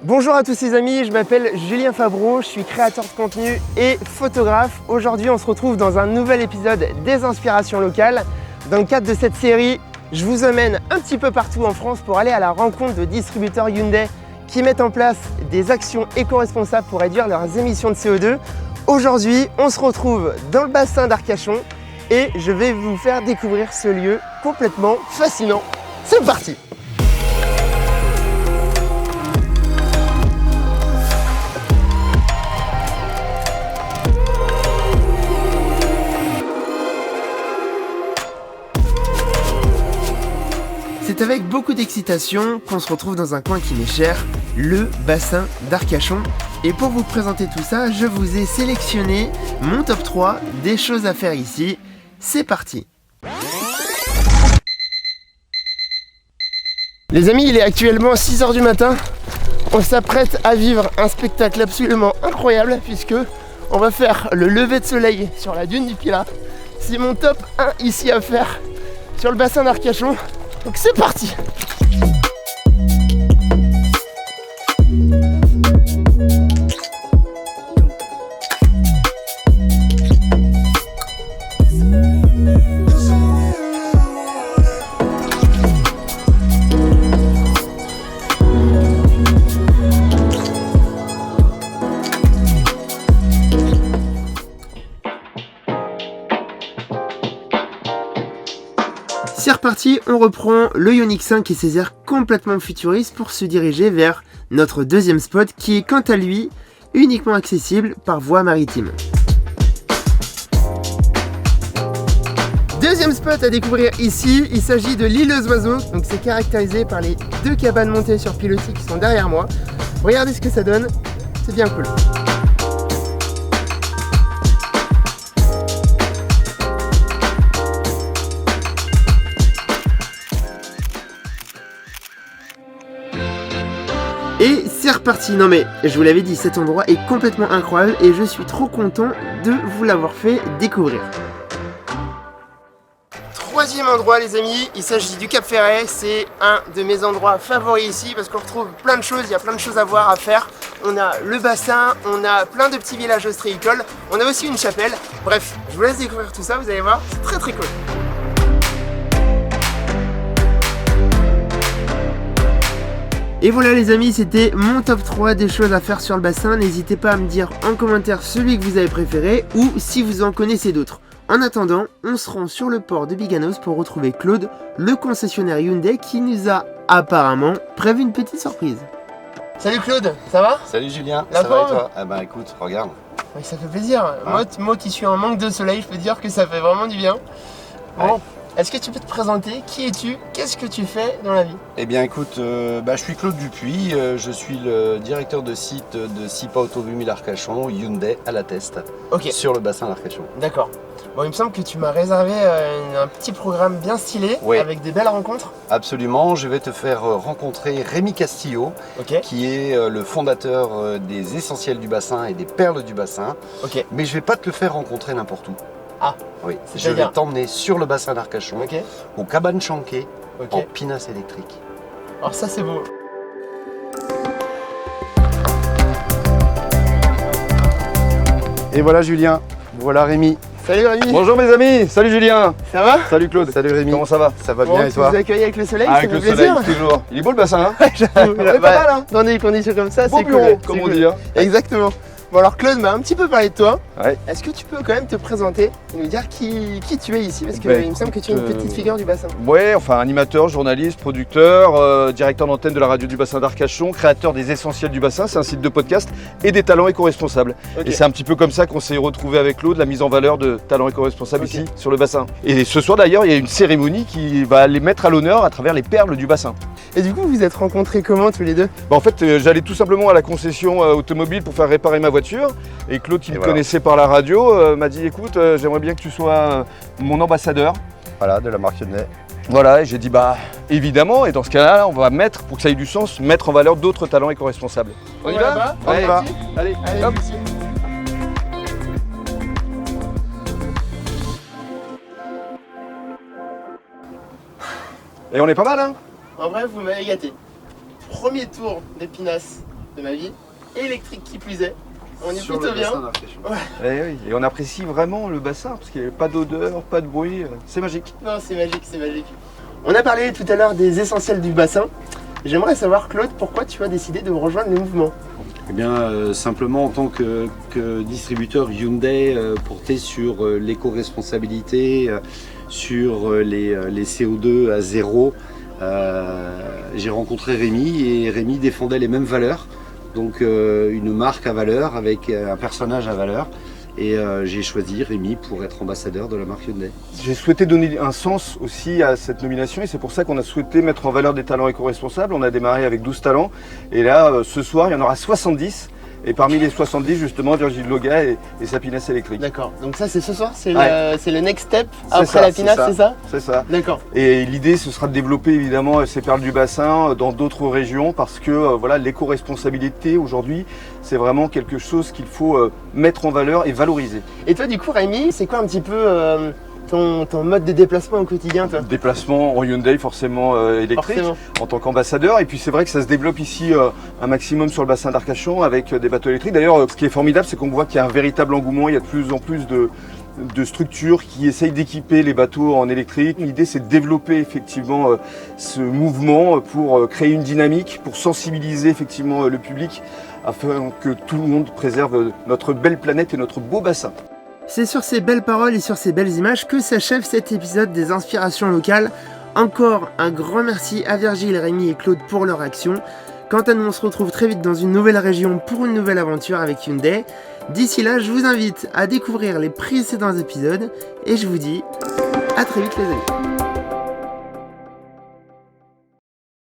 Bonjour à tous les amis, je m'appelle Julien Fabreau, je suis créateur de contenu et photographe. Aujourd'hui on se retrouve dans un nouvel épisode des inspirations locales. Dans le cadre de cette série, je vous emmène un petit peu partout en France pour aller à la rencontre de distributeurs Hyundai qui mettent en place des actions éco-responsables pour réduire leurs émissions de CO2. Aujourd'hui on se retrouve dans le bassin d'Arcachon et je vais vous faire découvrir ce lieu complètement fascinant. C'est parti! C'est avec beaucoup d'excitation qu'on se retrouve dans un coin qui m'est cher, le bassin d'Arcachon. Et pour vous présenter tout ça, je vous ai sélectionné mon top 3 des choses à faire ici. C'est parti! Les amis, il est actuellement 6 h du matin. On s'apprête à vivre un spectacle absolument incroyable puisque on va faire le lever de soleil sur la dune du Pilat. C'est mon top 1 ici à faire sur le bassin d'Arcachon. Donc c'est parti! C'est reparti, on reprend le Ioniq 5 et ses airs complètement futuristes pour se diriger vers notre deuxième spot qui est quant à lui uniquement accessible par voie maritime. Deuxième spot à découvrir ici, il s'agit de l'île aux oiseaux, donc c'est caractérisé par les deux cabanes montées sur pilotis qui sont derrière moi. Regardez ce que ça donne, c'est bien cool. Et c'est reparti. Non mais je vous l'avais dit, cet endroit est complètement incroyable et je suis trop content de vous l'avoir fait découvrir. Troisième endroit les amis, il s'agit du Cap Ferret. C'est un de mes endroits favoris ici parce qu'on retrouve plein de choses, il y a plein de choses à voir, à faire. On a le bassin, on a plein de petits villages ostréicoles, on a aussi une chapelle. Bref, je vous laisse découvrir tout ça, vous allez voir, c'est très très cool. Et voilà les amis, c'était mon top 3 des choses à faire sur le bassin. N'hésitez pas à me dire en commentaire celui que vous avez préféré ou si vous en connaissez d'autres. En attendant, on se rend sur le port de Biganos pour retrouver Claude, le concessionnaire Hyundai qui nous a apparemment prévu une petite surprise. Salut Claude, ça va? Salut Julien, la ça va et toi? Ah bah écoute, regarde. Oui, ça fait plaisir. Hein? Moi qui suis en manque de soleil, je peux te dire que ça fait vraiment du bien. Bon. Ouais. Est-ce que tu peux te présenter? Qui es-tu? Qu'est-ce que tu fais dans la vie? Eh bien écoute, je suis Claude Dupuis, je suis le directeur de site de SIPA Automobile Arcachon, Hyundai à la Teste, sur le bassin d'Arcachon. D'accord. Bon, il me semble que tu m'as réservé un petit programme bien stylé, avec des belles rencontres. Absolument, je vais te faire rencontrer Rémi Castillo, qui est le fondateur des Essentiels du Bassin et des Perles du Bassin. Mais je vais pas te le faire rencontrer n'importe où. Ah, oui, je vais t'emmener sur le bassin d'Arcachon, au Cabane Chanquet, en pinasse électrique. Alors ça c'est beau. Et voilà Julien, voilà Rémi. Salut Rémi. Bonjour mes amis, salut Julien. Ça va? Salut Claude. Salut Rémi. Comment ça va? Ça va bien et toi? Tu nous accueilles avec le soleil, avec le soleil toujours. Il est beau le bassin hein? J'avoue, on est pas mal hein. Dans des conditions comme ça, c'est cool. Comme on dit hein. Exactement. Bon alors Claude m'a un petit peu parlé de toi. Ouais. Est-ce que tu peux quand même te présenter et nous dire qui tu es ici? Parce qu'il me semble que tu es une petite figure du bassin. Ouais, enfin animateur, journaliste, producteur, directeur d'antenne de la radio du bassin d'Arcachon, créateur des Essentiels du Bassin, c'est un site de podcast et des talents éco-responsables. Et c'est un petit peu comme ça qu'on s'est retrouvé avec Claude, la mise en valeur de talents éco-responsables ici sur le bassin. Et ce soir d'ailleurs, il y a une cérémonie qui va les mettre à l'honneur à travers les perles du bassin. Et du coup, vous vous êtes rencontrés comment tous les deux? En fait, j'allais tout simplement à la concession automobile pour faire réparer ma voiture. Et Claude, qui me connaissait par la radio, m'a dit écoute, j'aimerais bien que tu sois mon ambassadeur. Voilà, de la marque Hyundai. Voilà, et j'ai dit bah évidemment, et dans ce cas-là, on va mettre, pour que ça ait du sens, mettre en valeur d'autres talents éco-responsables. On y va? On y va. Allez, hop. Et on est pas mal hein? En vrai, vous m'avez gâté. Premier tour des pinasses de ma vie, électrique qui plus est. On est Sur plutôt le bien. bassin d'Arcachon. Ouais. Et, oui. Et on apprécie vraiment le bassin parce qu'il n'y a pas d'odeur, pas de bruit. C'est magique. Non, c'est magique, c'est magique. On a parlé tout à l'heure des essentiels du bassin. J'aimerais savoir, Claude, pourquoi tu as décidé de rejoindre le mouvement? Eh bien, simplement en tant que distributeur Hyundai porté sur l'éco-responsabilité, sur les CO2 à zéro, j'ai rencontré Rémi et Rémi défendait les mêmes valeurs. Donc une marque à valeur avec un personnage à valeur. Et j'ai choisi Rémi pour être ambassadeur de la marque Hyundai. J'ai souhaité donner un sens aussi à cette nomination et c'est pour ça qu'on a souhaité mettre en valeur des talents éco-responsables. On a démarré avec 12 talents et là, ce soir, il y en aura 70. Et parmi les 70, justement, Virgile Loga et sa pinasse électrique. D'accord, donc ça c'est ce soir, c'est Ouais. le next step C'est après ça, la pinasse, c'est ça? C'est ça. D'accord. Et l'idée, ce sera de développer évidemment ces perles du bassin dans d'autres régions parce que voilà, l'éco-responsabilité aujourd'hui, c'est vraiment quelque chose qu'il faut mettre en valeur et valoriser. Et toi du coup Rémi, c'est quoi un petit peu ton mode de déplacement au quotidien toi? Déplacement en Hyundai forcément électrique Forcément. en tant qu'ambassadeur et puis c'est vrai que ça se développe ici un maximum sur le bassin d'Arcachon avec des bateaux électriques. D'ailleurs ce qui est formidable c'est qu'on voit qu'il y a un véritable engouement, il y a de plus en plus de structures qui essayent d'équiper les bateaux en électrique. L'idée c'est de développer effectivement ce mouvement pour créer une dynamique, pour sensibiliser effectivement le public afin que tout le monde préserve notre belle planète et notre beau bassin. C'est sur ces belles paroles et sur ces belles images que s'achève cet épisode des inspirations locales. Encore un grand merci à Virgile, Rémi et Claude pour leur action. Quant à nous, on se retrouve très vite dans une nouvelle région pour une nouvelle aventure avec Hyundai. D'ici là, je vous invite à découvrir les précédents épisodes et je vous dis à très vite les amis.